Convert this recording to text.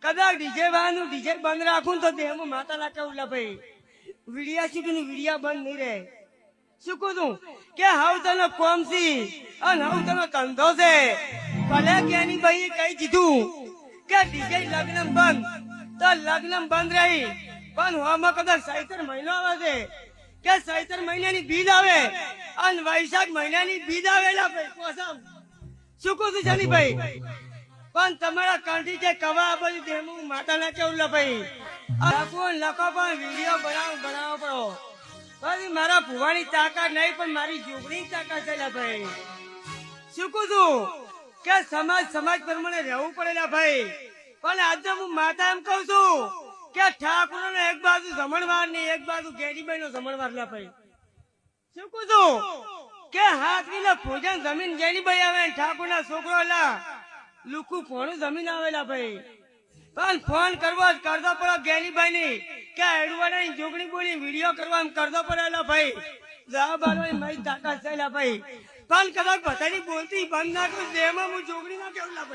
કદાચ ડીજે વાળાનું ડીજે બંધ રાખું તો દેહમાં માતા લાગે ઉલા ભાઈ વિડિયા શૂટિંગ વિડિયા બંધ નહીં રહે શું કહું તું કે હાવ તને કોમ સી અને હાવ તને ધંધો છે ભલે જ્ઞાની ભાઈએ કહી દીધું કે ડીજે લગ્ન બંધ તો લગ્ન બંધ રહી પણ હોમાં કદાચ ચૈત્ર મહિનો આવે છે કે ચૈત્ર મહિનાની બીજ આવે અને વૈશાખ મહિનાની બીજ આવેલા ભાઈ કોસમ શું કહું છું જાની ભાઈ પણ તમારા કંઠી જે કવા બધી દેમું માતા ના કેવું ભાઈ લખો પણ વિડીયો બનાવો પડો પછી મારા ભુવાની તાકાત નહીં પણ મારી જોગણી તાકાત છે ભાઈ શું કહું છું કે સમાજ પ્રમાણે રહેવું પડેલા ભાઈ પણ આજે હું માતા એમ કઉ છું કે ઠાકોર ને એક બાજુ જમણવાર ને એક બાજુ ગેરીબાઈ નો જમણવાર લા ભાઈ શું કહું છું કે હાથ ને ભોજન જમીન ગેરીબાઈ આવે ઠાકોર ના છોકરો લા લુકુ ફોનું જમીન આવેલા ભાઈ પણ ફોન કરવો જ કરતો પડો ગેરીબાઈ ની કે એડવાડા ની જોગણી બોલી વિડીયો કરવા કરતો પડેલા ભાઈ જવાબ આલો મારી તાકાત છે ભાઈ પણ કદાચ બધાની બોલતી બંધ ના કરું દેમાં હું જોગણી ના કેવું ભાઈ